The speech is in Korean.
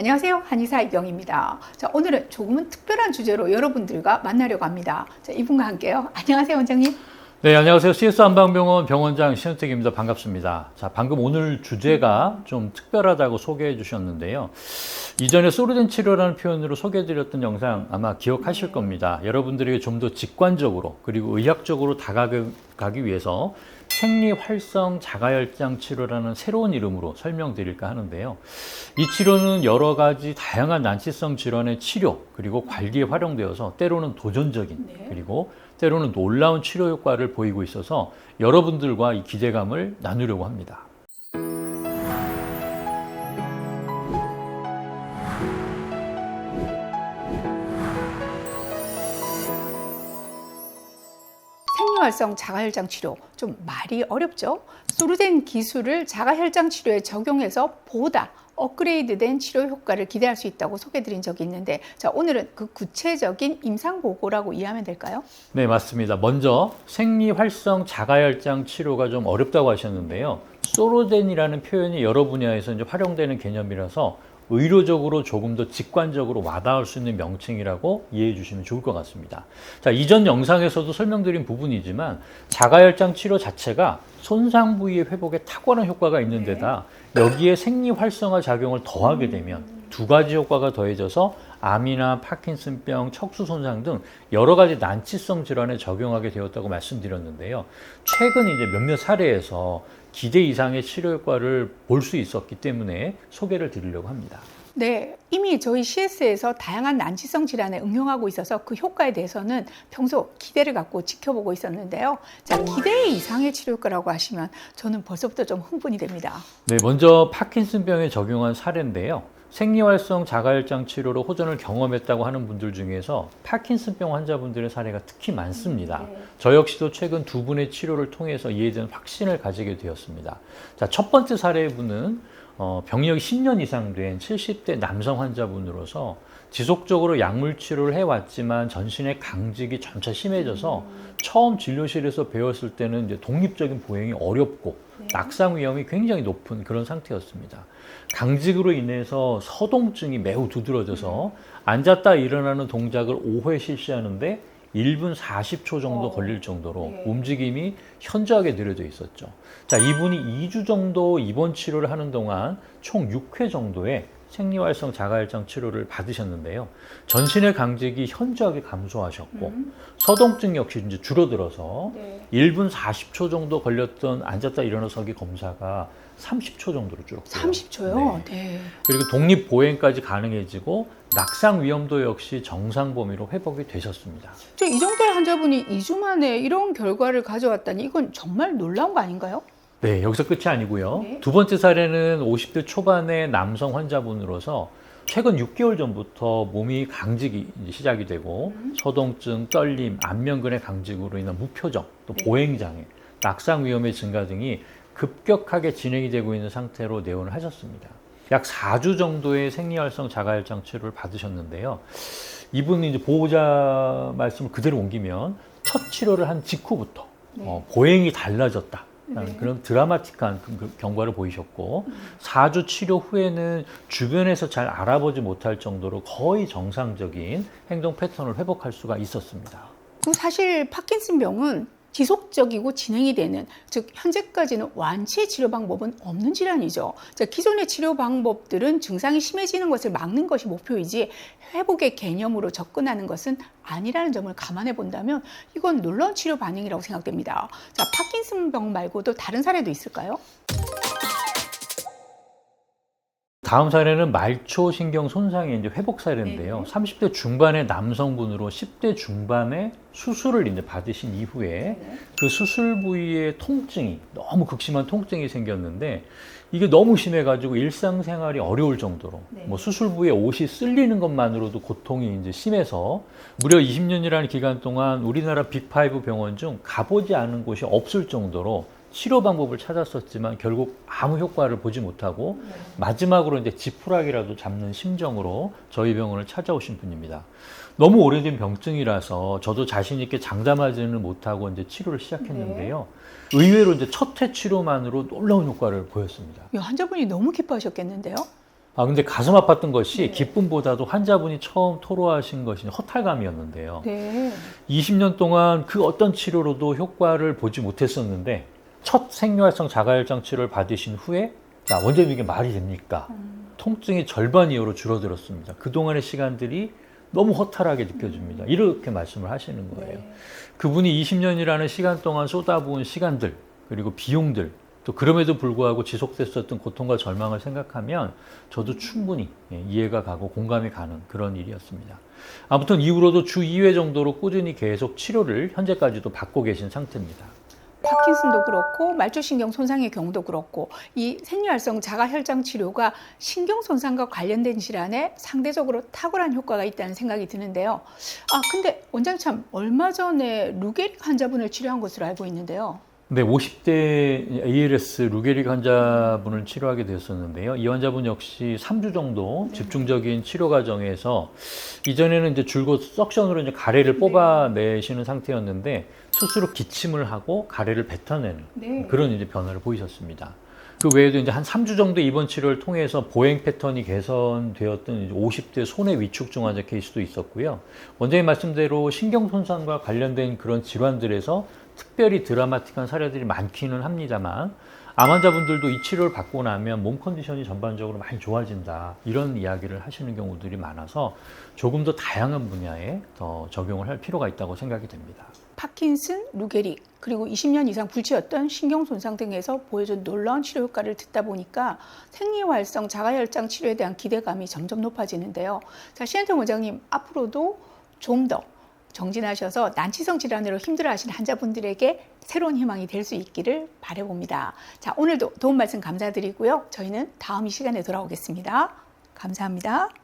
안녕하세요. 한의사 이경입니다. 자, 오늘은 조금은 특별한 주제로 여러분들과 만나려고 합니다. 자, 이분과 함께요. 안녕하세요, 원장님. 네, 안녕하세요. CS 한방병원 병원장 신현택입니다. 반갑습니다. 자, 방금 오늘 주제가 좀 특별하다고 소개해 주셨는데요. 이전에 소르덴 치료라는 표현으로 소개해 드렸던 영상 아마 기억하실 겁니다. 여러분들에게 좀 더 직관적으로 그리고 의학적으로 다가가기 위해서 생리활성 자가혈장 치료라는 새로운 이름으로 설명드릴까 하는데요. 이 치료는 여러 가지 다양한 난치성 질환의 치료 그리고 관리에 활용되어서 때로는 도전적인 그리고 때로는 놀라운 치료 효과를 보이고 있어서 여러분들과 이 기대감을 나누려고 합니다. 생리활성 자가혈장 치료, 좀 말이 어렵죠? 소르덴 기술을 자가혈장 치료에 적용해서 보다 업그레이드된 치료 효과를 기대할 수 있다고 소개드린 적이 있는데, 자, 오늘은 그 구체적인 임상 보고라고 이해하면 될까요? 네, 맞습니다. 먼저 생리활성 자가혈장 치료가 좀 어렵다고 하셨는데요. 소르덴이라는 표현이 여러 분야에서 이제 활용되는 개념이라서 의료적으로 조금 더 직관적으로 와닿을 수 있는 명칭이라고 이해해 주시면 좋을 것 같습니다. 자, 이전 영상에서도 설명드린 부분이지만 자가혈장 치료 자체가 손상 부위의 회복에 탁월한 효과가 있는 데다 여기에 생리 활성화 작용을 더하게 되면 두 가지 효과가 더해져서 암이나 파킨슨병, 척수 손상 등 여러 가지 난치성 질환에 적용하게 되었다고 말씀드렸는데요. 최근 이제 몇몇 사례에서 기대 이상의 치료 효과를 볼 수 있었기 때문에 소개를 드리려고 합니다. 네, 이미 저희 CS에서 다양한 난치성 질환에 응용하고 있어서 그 효과에 대해서는 평소 기대를 갖고 지켜보고 있었는데요. 자, 기대 이상의 치료 효과라고 하시면 저는 벌써부터 좀 흥분이 됩니다. 네, 먼저 파킨슨병에 적용한 사례인데요. 생리활성 자가혈장 치료로 호전을 경험했다고 하는 분들 중에서 파킨슨병 환자분들의 사례가 특히 많습니다. 저 역시도 최근 두 분의 치료를 통해서 이에 대한 확신을 가지게 되었습니다. 자, 첫 번째 사례분은 병력이 10년 이상 된 70대 남성 환자분으로서 지속적으로 약물 치료를 해왔지만 전신의 강직이 점차 심해져서 처음 진료실에서 배웠을 때는 이제 독립적인 보행이 어렵고 낙상 위험이 굉장히 높은 그런 상태였습니다. 강직으로 인해서 서동증이 매우 두드러져서 앉았다 일어나는 동작을 5회 실시하는데 1분 40초 정도 걸릴 정도로 움직임이 현저하게 느려져 있었죠. 자, 이분이 2주 정도 입원 치료를 하는 동안 총 6회 정도의 생리활성 자가혈장 치료를 받으셨는데요. 전신의 강직이 현저하게 감소하셨고 서동증 역시 이제 줄어들어서 1분 40초 정도 걸렸던 앉았다 일어나서기 검사가 30초 정도로 줄었고요. 30초요? 네. 그리고 독립 보행까지 가능해지고 낙상 위험도 역시 정상 범위로 회복이 되셨습니다. 이 정도의 환자분이 2주 만에 이런 결과를 가져왔다니 이건 정말 놀라운 거 아닌가요? 네, 여기서 끝이 아니고요. 두 번째 사례는 50대 초반의 남성 환자분으로서 최근 6개월 전부터 몸이 강직이 시작이 되고 서동증, 떨림, 안면근의 강직으로 인한 무표정, 또 보행장애, 낙상 위험의 증가 등이 급격하게 진행이 되고 있는 상태로 내원을 하셨습니다. 약 4주 정도의 생리활성 자가혈장 치료를 받으셨는데요. 이분이 이제 보호자 말씀을 그대로 옮기면 첫 치료를 한 직후부터 보행이 달라졌다. 그런 드라마틱한 경과를 보이셨고 4주 치료 후에는 주변에서 잘 알아보지 못할 정도로 거의 정상적인 행동 패턴을 회복할 수가 있었습니다. 사실 파킨슨병은 지속적이고 진행이 되는, 즉 현재까지는 완치 치료 방법은 없는 질환이죠. 자, 기존의 치료 방법들은 증상이 심해지는 것을 막는 것이 목표이지 회복의 개념으로 접근하는 것은 아니라는 점을 감안해 본다면 이건 놀라운 치료 반응이라고 생각됩니다. 자, 파킨슨병 말고도 다른 사례도 있을까요? 다음 사례는 말초 신경 손상의 이제 회복 사례인데요. 30대 중반의 남성분으로 10대 중반에 수술을 이제 받으신 이후에 그 수술 부위에 통증이 너무 극심한 통증이 생겼는데 이게 너무 심해가지고 일상생활이 어려울 정도로 뭐 수술 부위에 옷이 쓸리는 것만으로도 고통이 이제 심해서 무려 20년이라는 기간 동안 우리나라 빅5 병원 중 가보지 않은 곳이 없을 정도로 치료 방법을 찾았었지만 결국 아무 효과를 보지 못하고 마지막으로 이제 지푸라기라도 잡는 심정으로 저희 병원을 찾아오신 분입니다. 너무 오래된 병증이라서 저도 자신 있게 장담하지는 못하고 이제 치료를 시작했는데요. 의외로 이제 첫 회 치료만으로 놀라운 효과를 보였습니다. 환자분이 너무 기뻐하셨겠는데요? 근데 가슴 아팠던 것이 기쁨보다도 환자분이 처음 토로하신 것이 허탈감이었는데요. 네. 20년 동안 그 어떤 치료로도 효과를 보지 못했었는데 첫 생리활성 자가혈장 치료를 받으신 후에 자, 원장님 이게 말이 됩니까? 통증이 절반 이하로 줄어들었습니다. 그동안의 시간들이 너무 허탈하게 느껴집니다. 이렇게 말씀을 하시는 거예요. 그분이 20년이라는 시간 동안 쏟아부은 시간들, 그리고 비용들, 또 그럼에도 불구하고 지속됐었던 고통과 절망을 생각하면 저도 충분히 이해가 가고 공감이 가는 그런 일이었습니다. 아무튼 이후로도 주 2회 정도로 꾸준히 계속 치료를 현재까지도 받고 계신 상태입니다. 파킨슨도 그렇고 말초신경 손상의 경우도 그렇고 이 생리활성 자가혈장 치료가 신경 손상과 관련된 질환에 상대적으로 탁월한 효과가 있다는 생각이 드는데요. 근데 원장님 참 얼마 전에 루게릭 환자분을 치료한 것으로 알고 있는데요. 네, 50대 ALS 루게릭 환자분을 치료하게 되었었는데요. 이 환자분 역시 3주 정도 집중적인 치료 과정에서 이전에는 이제 줄곧 석션으로 이제 가래를 뽑아내시는 상태였는데 스스로 기침을 하고 가래를 뱉어내는 그런 이제 변화를 보이셨습니다. 그 외에도 이제 한 3주 정도 입원 치료를 통해서 보행 패턴이 개선되었던 이제 50대 손해 위축증 환자 케이스도 있었고요. 원장님 말씀대로 신경 손상과 관련된 그런 질환들에서 특별히 드라마틱한 사례들이 많기는 합니다만 암 환자분들도 이 치료를 받고 나면 몸 컨디션이 전반적으로 많이 좋아진다 이런 이야기를 하시는 경우들이 많아서 조금 더 다양한 분야에 더 적용을 할 필요가 있다고 생각이 됩니다. 파킨슨, 루게릭, 그리고 20년 이상 불치였던 신경 손상 등에서 보여준 놀라운 치료 효과를 듣다 보니까 생리활성 자가혈장 치료에 대한 기대감이 점점 높아지는데요. 자, 신현태 원장님 앞으로도 좀 더 정진하셔서 난치성 질환으로 힘들어하시는 환자분들에게 새로운 희망이 될 수 있기를 바라봅니다. 자, 오늘도 도움 말씀 감사드리고요. 저희는 다음 이 시간에 돌아오겠습니다. 감사합니다.